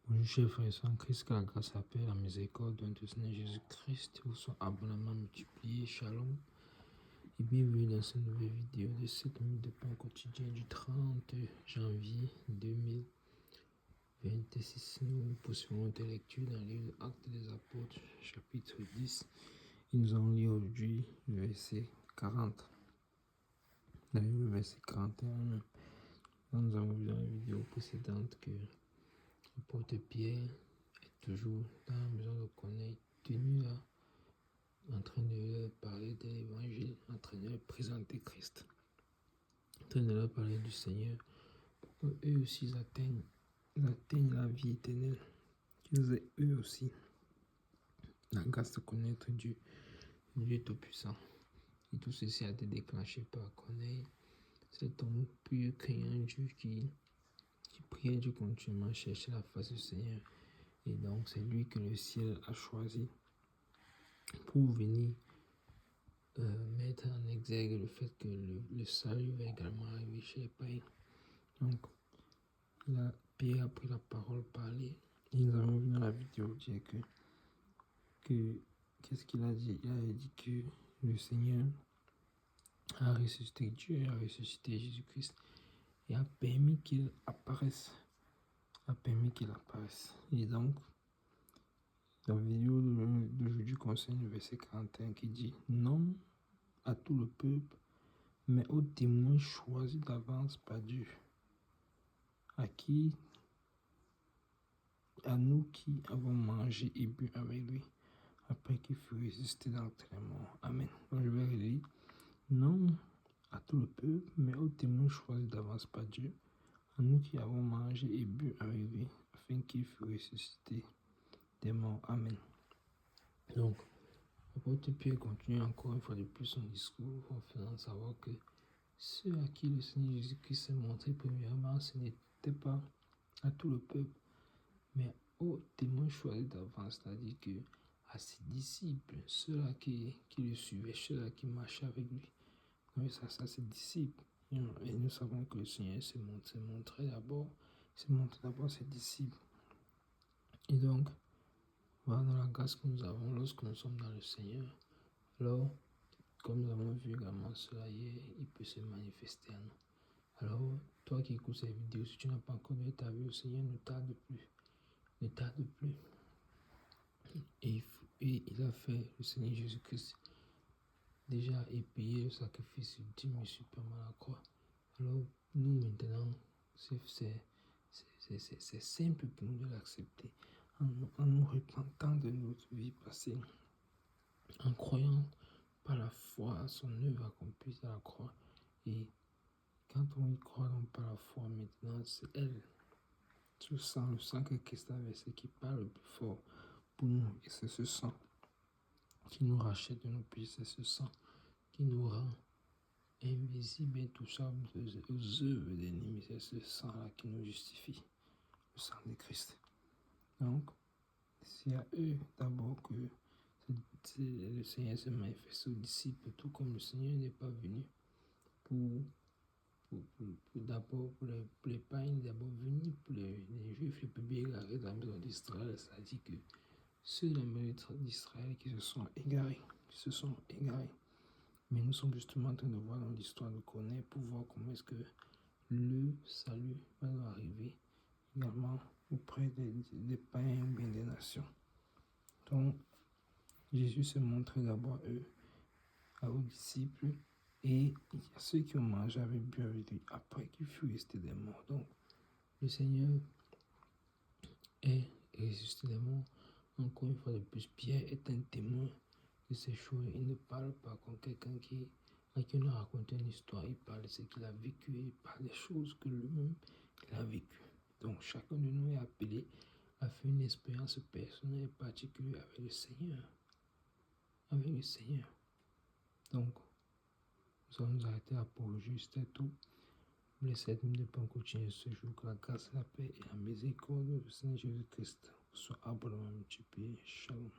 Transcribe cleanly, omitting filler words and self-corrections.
Bonjour chers frères et sœurs en Christ, que la grâce, la paix, la miséricorde de notre Seigneur Jésus-Christ vous soit abondamment multipliée. Shalom et bienvenue dans cette nouvelle vidéo de 7 minutes de pain quotidien du 30 janvier 2026. Nous poursuivons notre lecture dans le livre Actes des Apôtres, chapitre 10. Et nous allons lire aujourd'hui le verset 40. D'ailleurs, le verset 41. Nous avons vu dans la vidéo précédente que l'apôtre Pierre est toujours dans la maison de Corneille, tenu là, en train de leur parler de l'évangile, en train de leur présenter Christ, en train de leur parler du Seigneur, pour qu'eux aussi atteignent la vie éternelle, qu'ils aient eux aussi la grâce de connaître Dieu, Dieu Tout-Puissant. Et tout ceci a été déclenché par Corneille, cet homme pieux, craignant Dieu qui priait Dieu continuellement, cherchait la face du Seigneur. Et donc c'est lui que le ciel a choisi pour venir mettre en exergue le fait que le salut va également arriver chez les païens. Donc, Pierre a pris la parole, parler, et nous avons vu dans la vidéo dire qu'est-ce qu'il a dit? Il a dit que le Seigneur a ressuscité, Dieu a ressuscité Jésus-Christ et a permis qu'il apparaisse. Et donc, la vidéo d'aujourd'hui concerne le verset 41 qui dit « Non à tout le peuple, mais aux témoins choisis d'avance par Dieu, à nous qui avons mangé et bu avec lui, après qu'il fut ressuscité d'entre les morts. » Amen. Donc je vais relire. Non à tout le peuple, mais aux témoins choisis d'avance par Dieu, à nous qui avons mangé et bu avec lui, afin qu'il fût ressuscité des morts. Amen. Donc, l'apôtre Pierre continue encore une fois de plus son discours en faisant savoir que ceux à qui le Seigneur Jésus-Christ s'est montré premièrement, ce n'était pas à tout le peuple, mais aux témoins choisis d'avance, c'est-à-dire que à ses disciples, ceux-là qui le suivaient, ceux-là qui marchaient avec lui. Oui, ça ses disciples. Et nous savons que le Seigneur s'est montré d'abord à ses disciples. Et donc, voilà dans la grâce que nous avons lorsque nous sommes dans le Seigneur. Alors, comme nous avons vu également cela hier, il peut se manifester à nous. Alors, toi qui écoutes cette vidéo, si tu n'as pas encore donné ta vie au Seigneur, ne tarde plus. Ne tarde plus. Et il a fait, le Seigneur Jésus-Christ, déjà et payé le sacrifice ultime et suprême à la croix. Alors, nous maintenant, c'est simple pour nous de l'accepter. En nous repentant de notre vie passée, en croyant par la foi à son œuvre accomplie à la croix. Et quand on y croit donc par la foi, maintenant, c'est elle. Le sang que Christ a versé qui parle le plus fort pour nous. Et c'est ce sang qui nous rachète de nos péchés. C'est ce sang qui nous rend invisible et intouchable aux œuvres de l'ennemi. C'est ce sang-là qui nous justifie. Le sang de Christ. Donc, c'est à eux d'abord que le Seigneur se manifeste aux disciples, tout comme le Seigneur n'est pas venu pour les païens, d'abord venu pour les Juifs, les bébés égarés de la maison d'Israël. C'est-à-dire que ceux de la maison d'Israël qui se sont égarés, Mais nous sommes justement en train de voir dans l'histoire de Corneille pour voir comment est-ce que le salut va nous arriver également auprès des païens ou bien des nations. Donc, Jésus se montrait d'abord aux disciples et il y a ceux qui ont mangé avec bu avec lui après qu'il fut resté des morts. Donc, le Seigneur est ressuscité des morts. Encore une fois de plus, Pierre est un témoin de ces choses. Il ne parle pas comme quelqu'un à qui on a raconté une histoire. Il parle de ce qu'il a vécu. Il parle des choses que lui-même il a vécues. Donc, chacun de nous est appelé à faire une expérience personnelle et particulière avec le Seigneur. Donc, nous allons nous arrêter là pour aujourd'hui. C'était tout. Pour les 7 minutes de pain continuer ce jour, que la grâce, la paix et la miséricorde du Seigneur Jésus-Christ soient abondamment multipliées. Shalom.